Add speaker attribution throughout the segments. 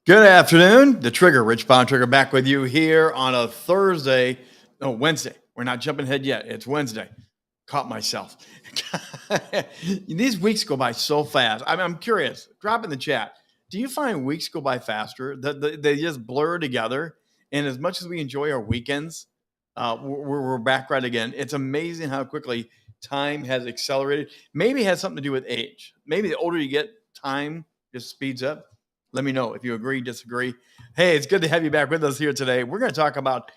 Speaker 1: Good afternoon. The Trigger, Rich Bontrager, back with you here on a Thursday. No, Wednesday. We're not jumping ahead yet. It's Wednesday. Caught myself. These weeks go by so fast. I'm curious. Drop in the chat. Do you find weeks go by faster? That they just blur together. And as much as we enjoy our weekends, we're back right again. It's amazing how quickly time has accelerated. Maybe it has something to do with age. Maybe the older you get, time just speeds up. Let me know if you agree, disagree. Hey, it's good to have you back with us here today. We're going to talk about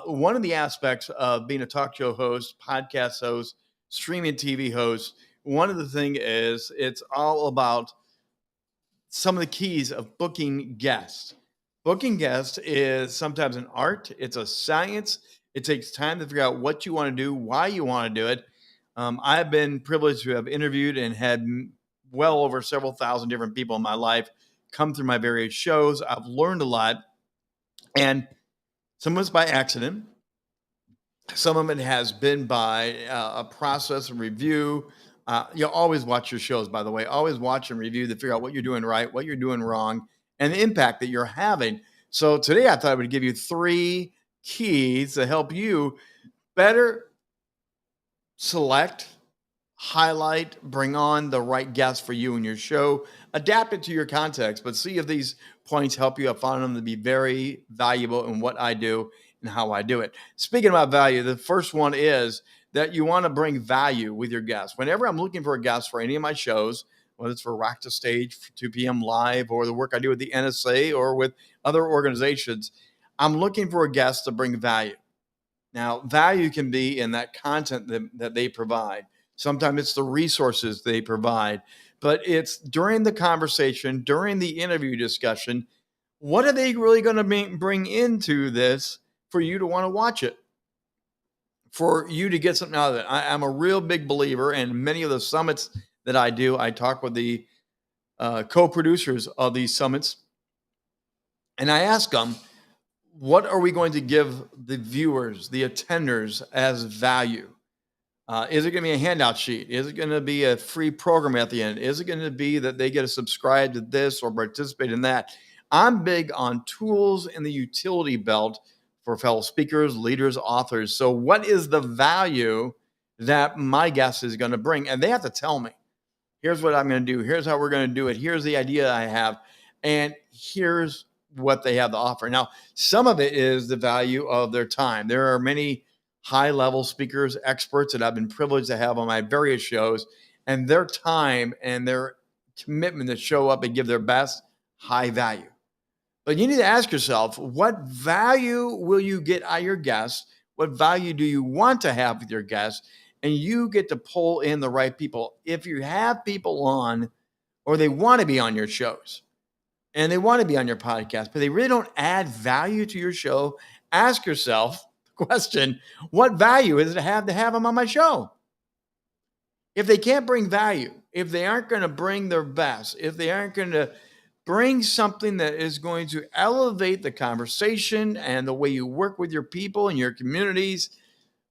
Speaker 1: one of the aspects of being a talk show host, podcast host, streaming TV host. One of the things is it's all about some of the keys of booking guests. Booking guests is sometimes an art, it's a science. It takes time to figure out what you want to do, why you want to do it. I've been privileged to have interviewed and had well over several thousand different people in my life come through my various shows. I've learned a lot, and some of it's by accident. Some of it has been by a process and review. You'll always watch your shows, by the way. Always watch and review to figure out what you're doing right, what you're doing wrong, and the impact that you're having. So today I thought I would give you 3 keys to help you better select, highlight, bring on the right guests for you and your show, adapt it to your context, but see if these points help you. I found them to be very valuable in what I do and how I do it. Speaking about value, the first one is that you want to bring value with your guests. Whenever I'm looking for a guest for any of my shows, whether it's for Rock the Stage, 2 p.m. live, or the work I do with the NSA or with other organizations, I'm looking for a guest to bring value. Now, value can be in that content that they provide. Sometimes it's the resources they provide, but it's during the conversation, during the interview discussion, what are they really going to bring into this for you to want to watch it, for you to get something out of it? I'm a real big believer, and many of the summits that I do, I talk with the co-producers of these summits, and I ask them, what are we going to give the viewers, the attenders as value? Is it going to be a handout sheet? Is it going to be a free program at the end? Is it going to be that they get to subscribe to this or participate in that? I'm big on tools in the utility belt for fellow speakers, leaders, authors. So what is the value that my guest is going to bring? And they have to tell me, here's what I'm going to do. Here's how we're going to do it. Here's the idea I have. And here's what they have to offer. Now, some of it is the value of their time. There are many high-level speakers, experts that I've been privileged to have on my various shows, and their time and their commitment to show up and give their best, high value. But you need to ask yourself, what value will you get out of your guests? What value do you want to have with your guests? And you get to pull in the right people. If you have people on, or they want to be on your shows, and they want to be on your podcast, but they really don't add value to your show, ask yourself the question, what value is it to have them on my show? If they can't bring value, if they aren't going to bring their best, if they aren't going to bring something that is going to elevate the conversation and the way you work with your people and your communities,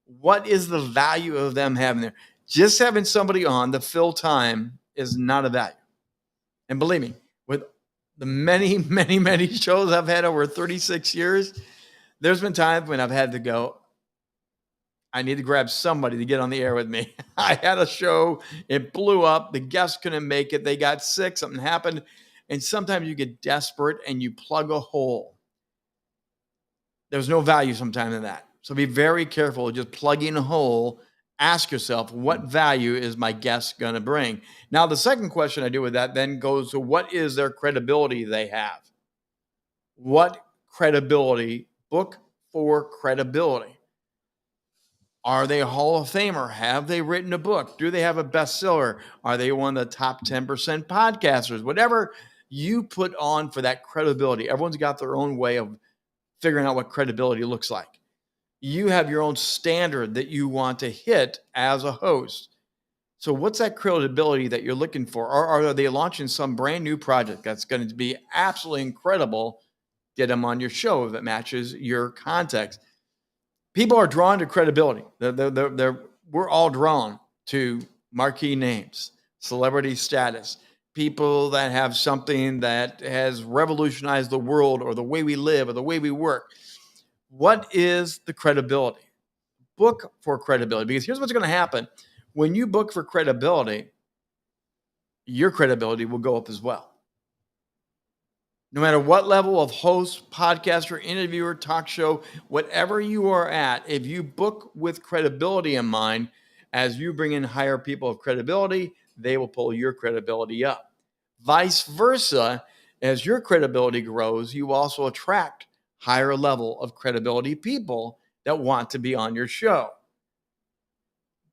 Speaker 1: what is the value of them having there? Just having somebody on to fill time is not a value. And believe me, with the many, many, many shows I've had over 36 years, there's been times when I've had to go, I need to grab somebody to get on the air with me. I had a show, it blew up, the guests couldn't make it, they got sick, something happened, and sometimes you get desperate and you plug a hole. There's no value sometimes in that. So be very careful just plugging a hole. Ask yourself, what value is my guest going to bring? Now, the second question I do with that then goes to what is their credibility they have? What credibility? Book for credibility. Are they a Hall of Famer? Have they written a book? Do they have a bestseller? Are they one of the top 10% podcasters? Whatever you put on for that credibility. Everyone's got their own way of figuring out what credibility looks like. You have your own standard that you want to hit as a host. So what's that credibility that you're looking for? Or are they launching some brand new project that's going to be absolutely incredible? Get them on your show if it matches your context. People are drawn to credibility. We're all drawn to marquee names, celebrity status, people that have something that has revolutionized the world or the way we live or the way we work. What is the credibility? Book for credibility, because here's what's going to happen. When you book for credibility, your credibility will go up as well. No matter what level of host, podcaster, interviewer, talk show, whatever you are at, if you book with credibility in mind, as you bring in higher people of credibility, they will pull your credibility up. Vice versa, as your credibility grows, you also attract higher level of credibility people that want to be on your show.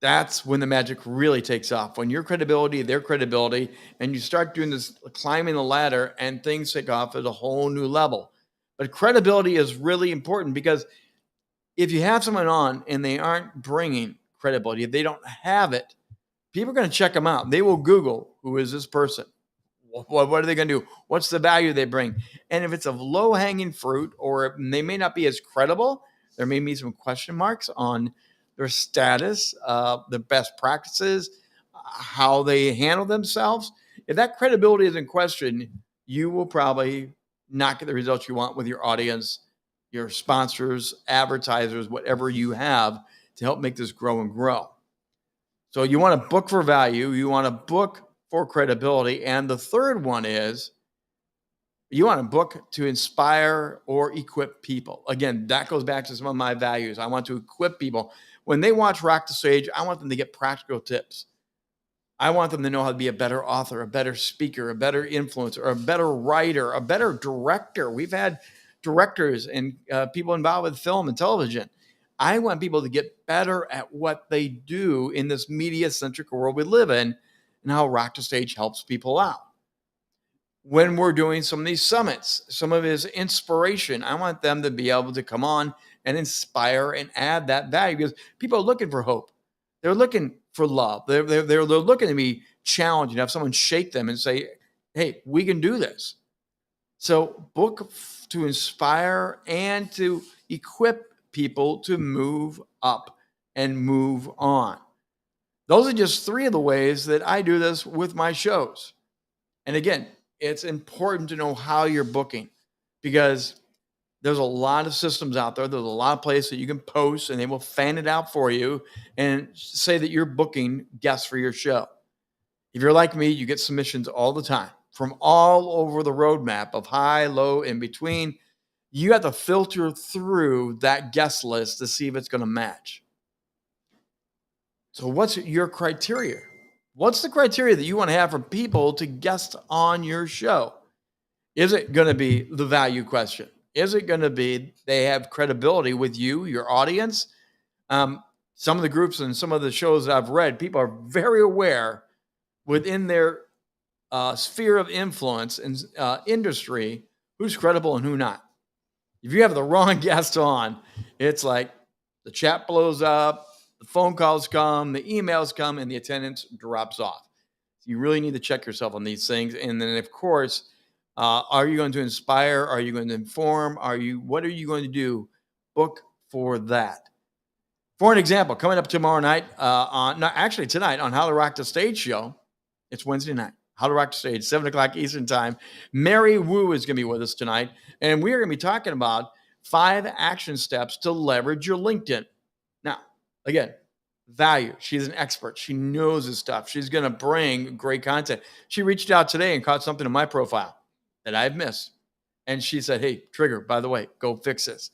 Speaker 1: That's when the magic really takes off. When your credibility, their credibility, and you start doing this climbing the ladder and things take off at a whole new level. But credibility is really important, because if you have someone on and they aren't bringing credibility, if they don't have it, people are going to check them out. They will Google, who is this person? What are they going to do? What's the value they bring? And if it's a low hanging fruit, or they may not be as credible, there may be some question marks on their status, the best practices, how they handle themselves. If that credibility is in question, you will probably not get the results you want with your audience, your sponsors, advertisers, whatever you have to help make this grow and grow. So you want to book for value. You want to book for credibility. And the third one is you want to book to inspire or equip people. Again, that goes back to some of my values. I want to equip people. When they watch Rock the Stage, I want them to get practical tips. I want them to know how to be a better author, a better speaker, a better influencer, a better writer, a better director. We've had directors and people involved with film and television. I want people to get better at what they do in this media-centric world we live in, and how Rock the Stage helps people out. When we're doing some of these summits, some of his inspiration, I want them to be able to come on and inspire and add that value, because people are looking for hope. They're looking for love. They're looking to be challenged and have someone shake them and say, hey, we can do this. So book to inspire and to equip people to move up and move on. Those are just three of the ways that I do this with my shows. And again, it's important to know how you're booking, because there's a lot of systems out there. There's a lot of places that you can post and they will fan it out for you and say that you're booking guests for your show. If you're like me, you get submissions all the time from all over the roadmap of high, low, in between. You have to filter through that guest list to see if it's going to match. So what's your criteria? What's the criteria that you want to have for people to guest on your show? Is it going to be the value question? Is it going to be they have credibility with you, your audience? Some of the groups and some of the shows I've read, people are very aware within their sphere of influence and industry who's credible and who not. If you have the wrong guest on, it's like the chat blows up, the phone calls come, the emails come, and the attendance drops off. You really need to check yourself on these things. And then, of course, are you going to inspire? Are you going to inform? What are you going to do? Book for that. For an example, coming up tomorrow night, tonight on How to Rock the Stage show, it's Wednesday night. How to Rock the Stage, 7 o'clock Eastern time. Mary Wu is going to be with us tonight. And we are going to be talking about 5 action steps to leverage your LinkedIn. Now, again, value. She's an expert. She knows this stuff. She's going to bring great content. She reached out today and caught something in my profile that I've missed. And she said, hey, Trigger, by the way, go fix this.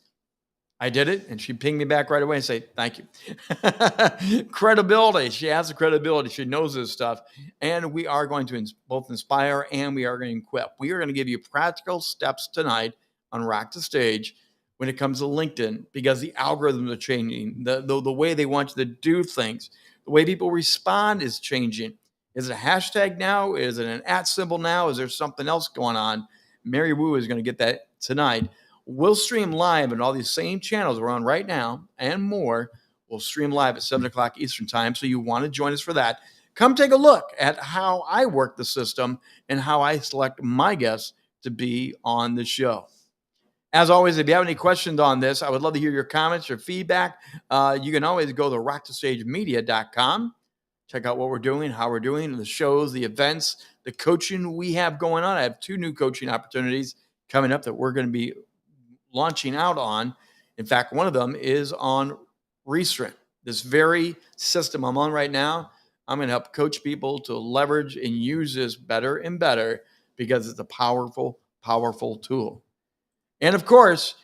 Speaker 1: I did it, and she pinged me back right away and said, thank you. Credibility. She has the credibility. She knows this stuff. And we are going to both inspire and we are going to equip. We are going to give you practical steps tonight on Rock the Stage when it comes to LinkedIn, because the algorithms are changing. The way they want you to do things, the way people respond is changing. Is it a hashtag now? Is it an @ symbol now? Is there something else going on? Mary Wu is going to get that tonight. We'll stream live on all these same channels we're on right now and more. We'll stream live at 7 o'clock Eastern time. So you want to join us for that. Come take a look at how I work the system and how I select my guests to be on the show. As always, if you have any questions on this, I would love to hear your comments or feedback. You can always go to rockthestagemedia.com. Check out what we're doing, how we're doing, the shows, the events, the coaching we have going on. I have 2 new coaching opportunities coming up that we're going to be launching out on. In fact, one of them is on Restream. This very system I'm on right now, I'm going to help coach people to leverage and use this better and better because it's a powerful, powerful tool. And of course,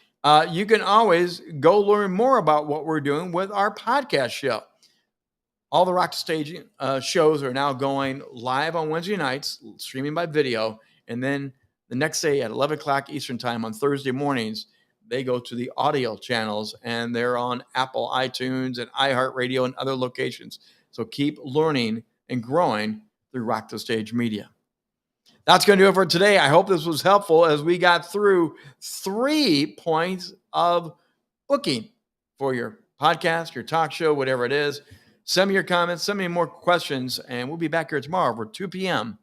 Speaker 1: you can always go learn more about what we're doing with our podcast show. All the Rock the Stage shows are now going live on Wednesday nights, streaming by video. And then the next day at 11 o'clock Eastern time on Thursday mornings, they go to the audio channels and they're on Apple, iTunes, and iHeartRadio and other locations. So keep learning and growing through Rock the Stage Media. That's going to do it for today. I hope this was helpful as we got through 3 points of booking for your podcast, your talk show, whatever it is. Send me your comments, send me more questions, and we'll be back here tomorrow for 2 p.m.